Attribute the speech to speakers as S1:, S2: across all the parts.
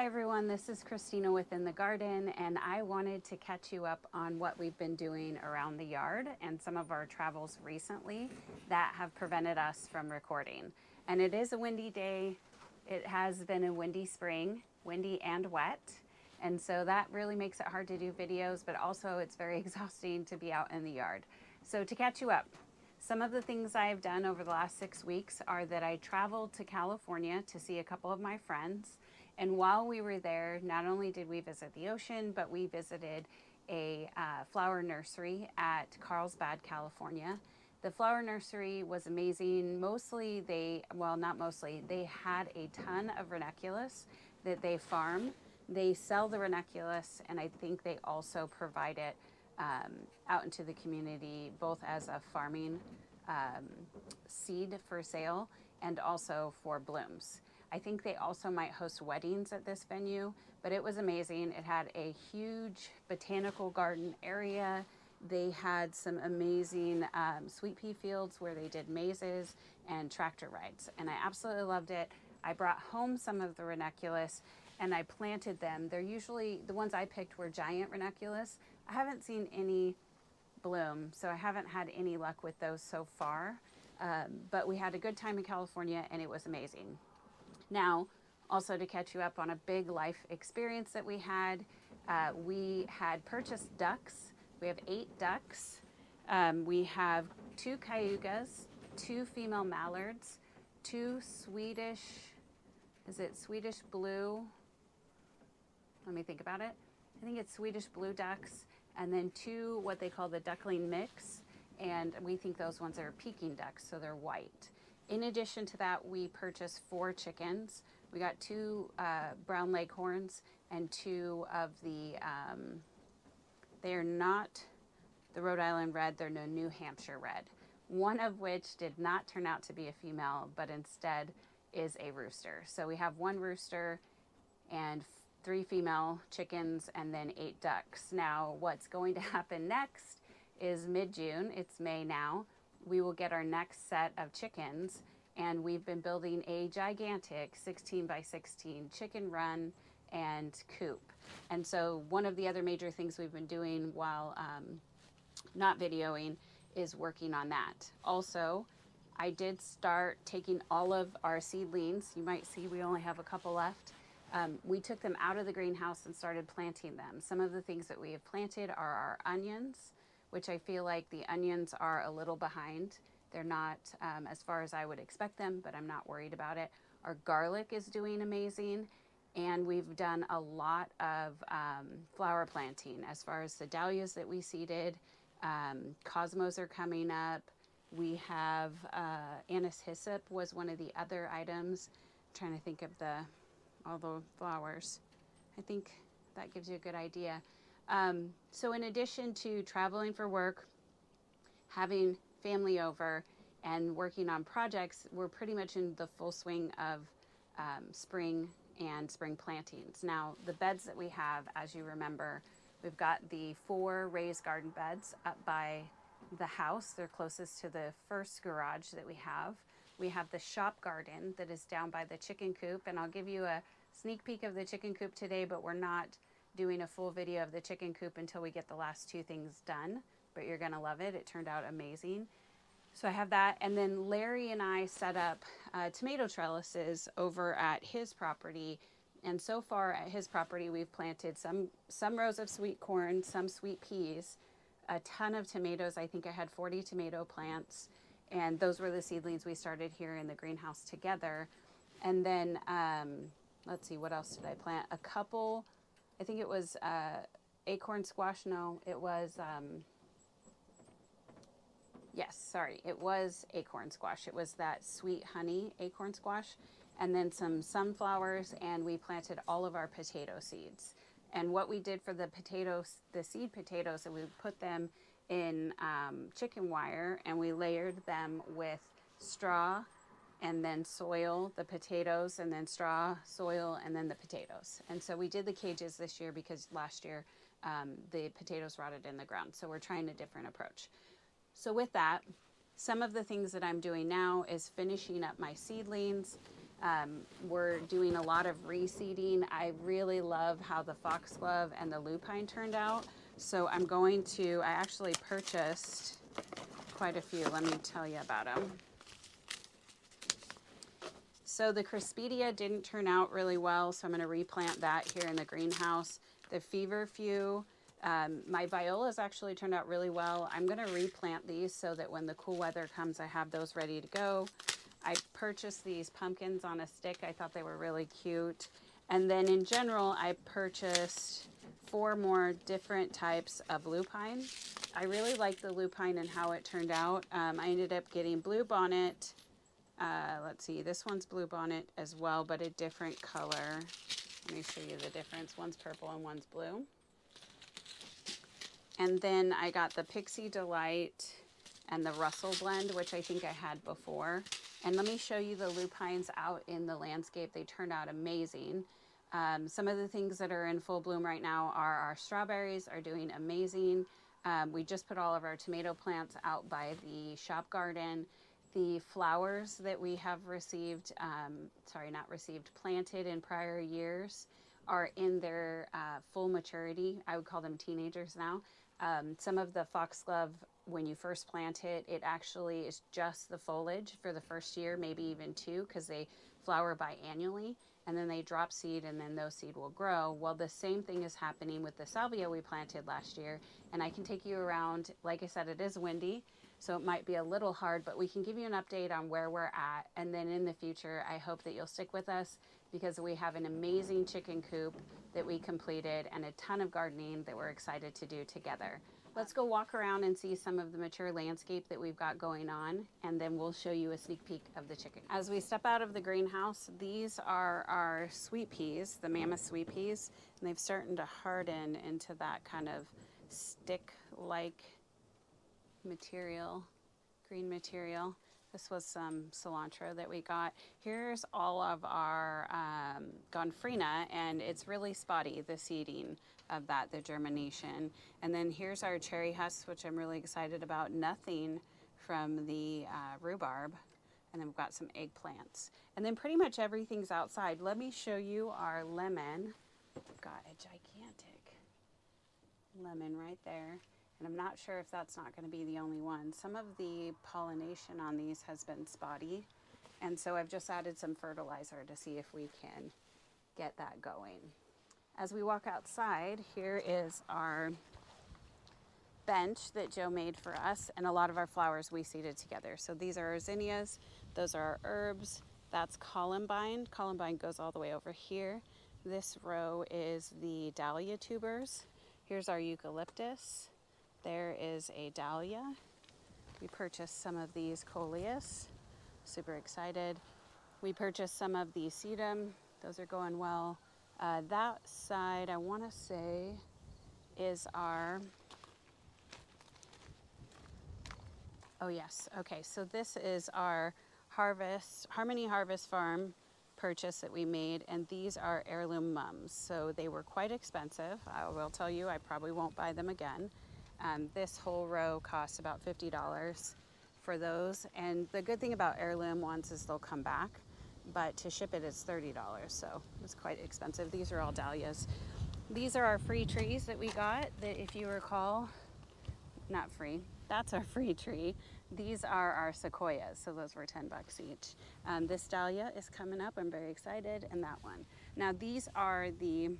S1: Hi everyone, this is Christina within the garden, and I wanted to catch you up on what we've been doing around the yard and some of our travels recently that have prevented us from recording. And it is a windy day. It has been a windy spring, windy and wet. And so that really makes it hard to do videos, but also it's very exhausting to be out in the yard. So to catch you up, some of the things I've done over the last 6 weeks are that I traveled to California to see a couple of my friends. And while we were there, not only did we visit the ocean, but we visited a flower nursery at Carlsbad, California. The flower nursery was amazing. Mostly not mostly, they had a ton of ranunculus that they farm. They sell the ranunculus, and I think they also provide it out into the community, both as a farming seed for sale and also for blooms. I think they also might host weddings at this venue, but it was amazing. It had a huge botanical garden area. They had some amazing sweet pea fields where they did mazes and tractor rides, and I absolutely loved it. I brought home some of the ranunculus and I planted them. They're usually, the ones I picked were giant ranunculus. I haven't seen any bloom, so I haven't had any luck with those so far. But we had a good time in California and it was amazing. Now, also to catch you up on a big life experience that we had purchased ducks. We have 8 ducks. We have 2 cayugas, 2 female mallards, 2 Swedish, is it Swedish blue? Let me think about it. I think it's Swedish blue ducks, and then 2 what they call the duckling mix, and we think those ones are Peking ducks, so they're white. In addition to that, we purchased 4 chickens. We got 2 brown leghorns and 2 of the, they are not the Rhode Island red, they're the New Hampshire red. One of which did not turn out to be a female, but instead is a rooster. So we have 1 rooster and 3 female chickens and then 8 ducks. Now, what's going to happen next is mid-June, it's May now, we will get our next set of chickens, and we've been building a gigantic 16 by 16 chicken run and coop. And so one of the other major things we've been doing while not videoing is working on that. Also, I did start taking all of our seedlings. You might see we only have a couple left. We took them out of the greenhouse and started planting them. Some of the things that we have planted are our onions, which I feel like the onions are a little behind. They're not as far as I would expect them, but I'm not worried about it. Our garlic is doing amazing, and we've done a lot of flower planting as far as the dahlias that we seeded. Cosmos are coming up. We have anise hyssop was one of the other items. I'm trying to think of all the flowers. I think that gives you a good idea. So in addition to traveling for work, having family over, and working on projects, we're pretty much in the full swing of spring and spring plantings. Now, the beds that we have, as you remember, we've got the 4 raised garden beds up by the house. They're closest to the first garage that we have. We have the shop garden that is down by the chicken coop, and I'll give you a sneak peek of the chicken coop today, but we're not doing a full video of the chicken coop until we get the last 2 things done, but you're gonna love it. It turned out amazing. So I have that, and then Larry and I set up tomato trellises over at his property, and so far at his property we've planted some rows of sweet corn, some sweet peas, a ton of tomatoes. I think I had 40 tomato plants, and those were the seedlings we started here in the greenhouse together. And then let's see, what else did I plant? A couple, I think it was acorn squash. No, it was yes, sorry, it was acorn squash. It was that sweet honey acorn squash, and then some sunflowers, and we planted all of our potato seeds. And what we did for the potatoes, the seed potatoes, and we put them in chicken wire, and we layered them with straw and then soil, the potatoes, and then straw, soil, and then the potatoes. And so we did the cages this year because last year the potatoes rotted in the ground. So we're trying a different approach. So with that, some of the things that I'm doing now is finishing up my seedlings. We're doing a lot of reseeding. I really love how the foxglove and the lupine turned out. So I actually purchased quite a few. Let me tell you about them. So the Crispidia didn't turn out really well, so I'm going to replant that here in the greenhouse. The feverfew, my violas actually turned out really well. I'm going to replant these so that when the cool weather comes, I have those ready to go. I purchased these pumpkins on a stick. I thought they were really cute. And then in general, I purchased 4 more different types of lupine. I really like the lupine and how it turned out. I ended up getting blue bonnet. Let's see, this one's blue bonnet as well, but a different color. Let me show you the difference. One's purple and one's blue. And then I got the Pixie Delight and the Russell blend, which I think I had before. And let me show you the lupines out in the landscape. They turned out amazing. Some of the things that are in full bloom right now are our strawberries are doing amazing. We just put all of our tomato plants out by the shop garden. The flowers that we have received, planted in prior years are in their full maturity. I would call them teenagers now. Some of the foxglove, when you first plant it, it actually is just the foliage for the first year, maybe even 2, because they flower biannually, and then they drop seed, and then those seed will grow. Well, the same thing is happening with the salvia we planted last year, and I can take you around. Like I said, it is windy, so it might be a little hard, but we can give you an update on where we're at. And then in the future, I hope that you'll stick with us because we have an amazing chicken coop that we completed and a ton of gardening that we're excited to do together. Let's go walk around and see some of the mature landscape that we've got going on, and then we'll show you a sneak peek of the chicken. As we step out of the greenhouse, these are our sweet peas, the mammoth sweet peas, and they've started to harden into that kind of stick-like material, green material. This was some cilantro that we got. Here's all of our gonfrina, and it's really spotty, the seeding of that, the germination. And then here's our cherry husks, which I'm really excited about. Nothing from the rhubarb. And then we've got some eggplants. And then pretty much everything's outside. Let me show you our lemon. We've got a gigantic lemon right there. And I'm not sure if that's not going to be the only one. Some of the pollination on these has been spotty. And so I've just added some fertilizer to see if we can get that going. As we walk outside, here is our bench that Joe made for us, and a lot of our flowers we seeded together. So these are our zinnias, those are our herbs, that's columbine. Columbine goes all the way over here. This row is the dahlia tubers. Here's our eucalyptus. There is a dahlia. We purchased some of these coleus. Super excited. We purchased some of the sedum. Those are going well. That side, I want to say, is our... Oh yes, okay, so this is our Harmony Harvest Farm purchase that we made, and these are heirloom mums. So they were quite expensive. I will tell you, I probably won't buy them again. This whole row costs about $50 for those. And the good thing about heirloom ones is they'll come back, but to ship it is $30, so it's quite expensive. These are all dahlias. These are our free trees that we got, that if you recall, not free, that's our free tree. These are our sequoias, so those were $10 each. This dahlia is coming up, I'm very excited, and that one. Now these are the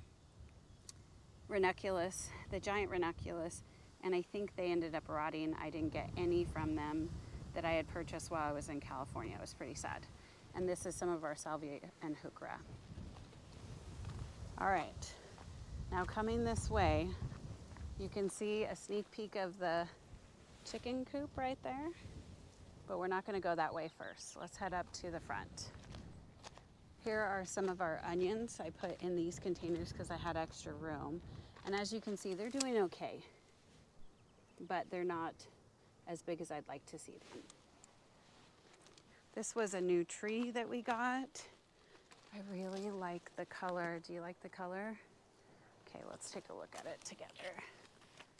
S1: ranunculus, the giant ranunculus, and I think they ended up rotting. I didn't get any from them that I had purchased while I was in California. It was pretty sad. And this is some of our salvia and heuchera. All right, now coming this way, you can see a sneak peek of the chicken coop right there, but we're not going to go that way first. Let's head up to the front. Here are some of our onions I put in these containers because I had extra room. And as you can see, they're doing okay, but they're not as big as I'd like to see them. This was a new tree that we got. I really like the color. Do you like the color? Okay, let's take a look at it together.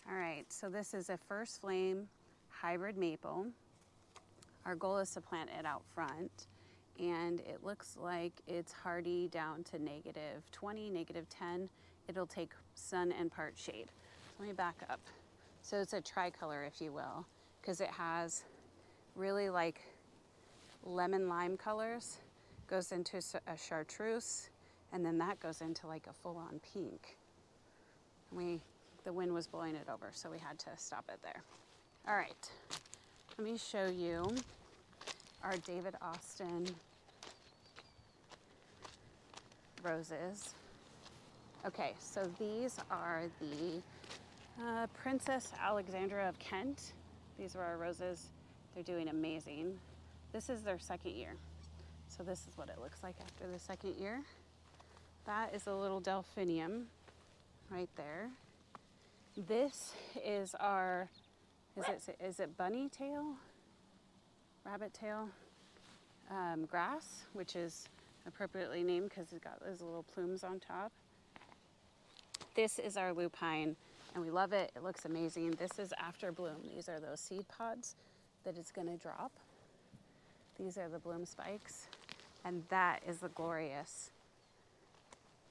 S1: All right, so this is a first flame hybrid maple. Our goal is to plant it out front. and it looks like it's hardy down to -20, -10. It'll take sun and part shade. So let me back up. So it's a tricolor, if you will, because it has really like lemon lime colors, goes into a chartreuse, and then that goes into like a full-on pink. The wind was blowing it over, so we had to stop it there. All right, let me show you our David Austin roses. Okay, so these are the Princess Alexandra of Kent. These are our roses. They're doing amazing. This is their second year. So this is what it looks like after the second year. That is a little delphinium right there. This is our, is it bunny tail? Rabbit tail grass, which is appropriately named because it's got those little plumes on top. This is our lupine, and we love it. It looks amazing. This is after bloom. These are those seed pods that it's going to drop. These are the bloom spikes, and that is the glorious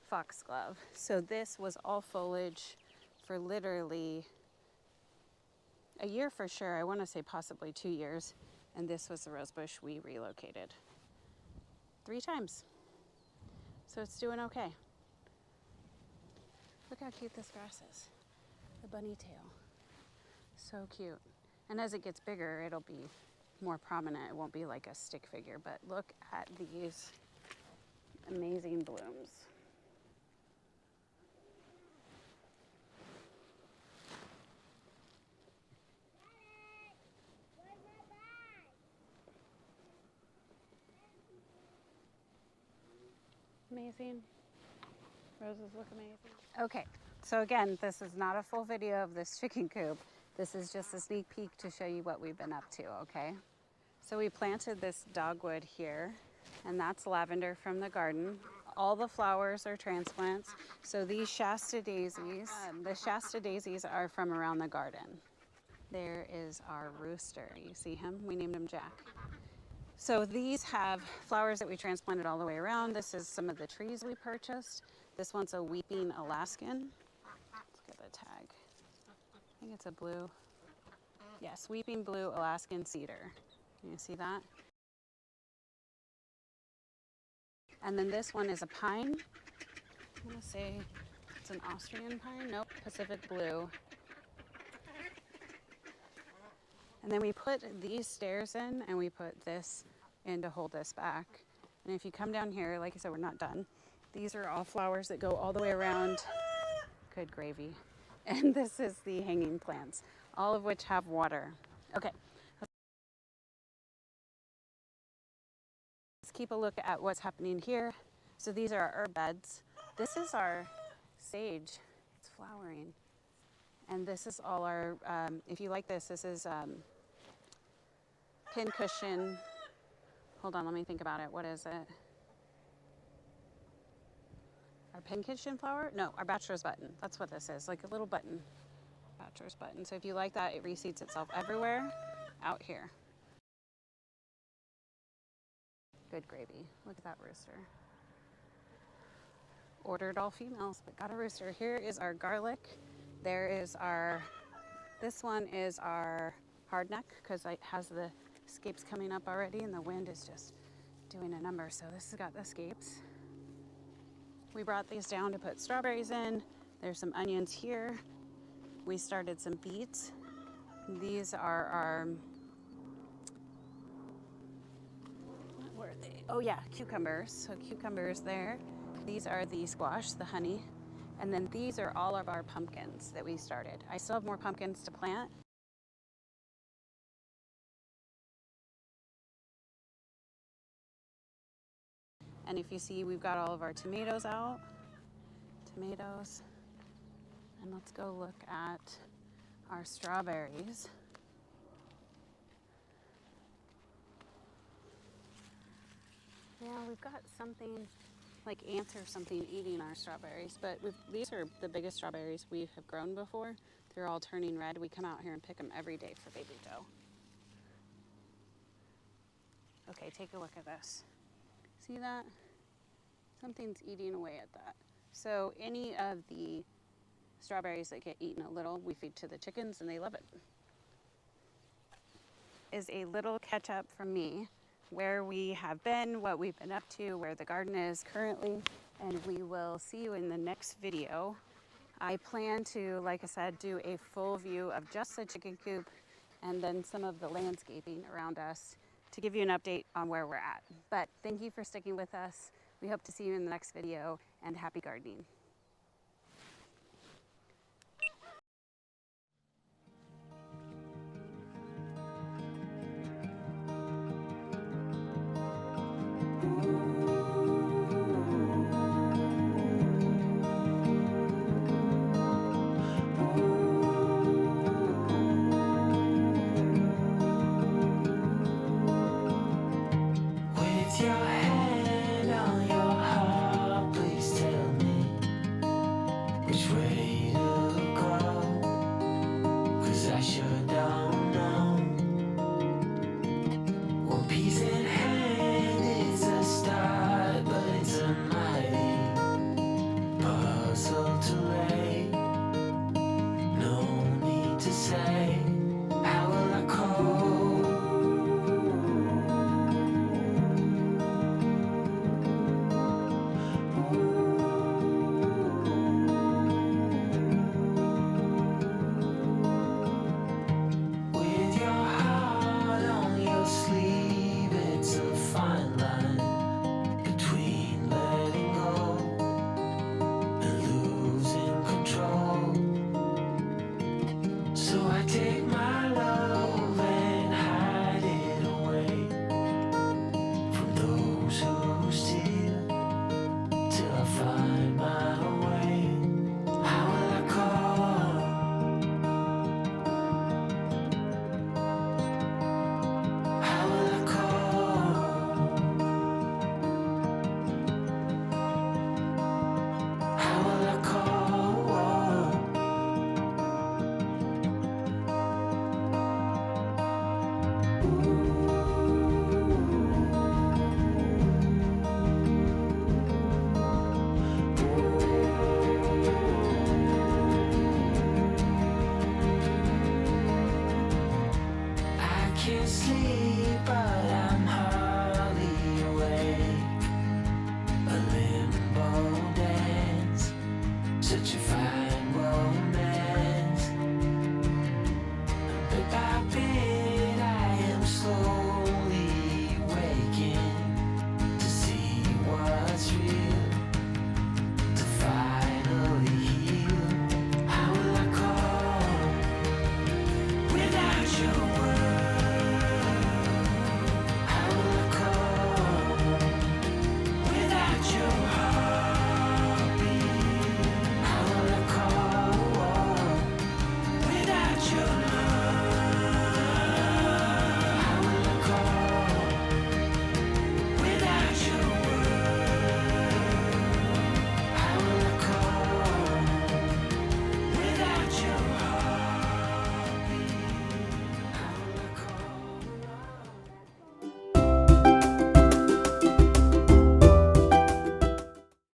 S1: foxglove. So this was all foliage for literally a year for sure. I want to say possibly 2 years. And this was the rose bush we relocated 3 times. So it's doing okay. Look how cute this grass is. The bunny tail. So cute. And as it gets bigger, it'll be more prominent. It won't be like a stick figure, but look at these amazing blooms. Amazing. Roses look amazing. Okay, so again, this is not a full video of this chicken coop. This is just a sneak peek to show you what we've been up to, okay? So we planted this dogwood here, and that's lavender from the garden. All the flowers are transplants. So these Shasta daisies, the Shasta daisies are from around the garden. There is our rooster. You see him? We named him Jack. So these have flowers that we transplanted all the way around. This is some of the trees we purchased. This one's a weeping Alaskan. Let's get the tag. I think it's a blue. Yes, weeping blue Alaskan cedar. You see that? And then this one is a pine. I want to say it's an Austrian pine. Nope, Pacific blue. And then we put these stairs in, and we put this in to hold this back. And if you come down here, like I said, we're not done. These are all flowers that go all the way around. Good gravy. And this is the hanging plants, all of which have water. Okay. Let's keep a look at what's happening here. So these are our herb beds. This is our sage. It's flowering. And this is all our, if you like this, this is pincushion. Hold on, let me think about it. What is it? Our pincushion flower? No, our bachelor's button. That's what this is, like a little button. Bachelor's button. So if you like that, it reseeds itself everywhere out here. Good gravy. Look at that rooster. Ordered all females, but got a rooster. Here is our garlic. There is our, this one is our hardneck because it has the scapes coming up already and the wind is just doing a number. So this has got the scapes. We brought these down to put strawberries in. There's some onions here. We started some beets. These are our, what were they? Oh yeah, cucumbers. So cucumbers there. These are the squash, the honey. And then these are all of our pumpkins that we started. I still have more pumpkins to plant. And if you see, we've got all of our tomatoes out. Tomatoes. And let's go look at our strawberries. Yeah, we've got something like ants or something eating our strawberries, but these are the biggest strawberries we have grown before. They're all turning red. We come out here and pick them every day for baby dough. Okay, take a look at this. See that? Something's eating away at that. So any of the strawberries that get eaten a little, we feed to the chickens and they love it. Is a little catch up from me, where we have been, what we've been up to, where the garden is currently, and we will see you in the next video. I plan to, like I said, do a full view of just the chicken coop and then some of the landscaping around us to give you an update on where we're at. But thank you for sticking with us. We hope to see you in the next video, and happy gardening.
S2: 回家。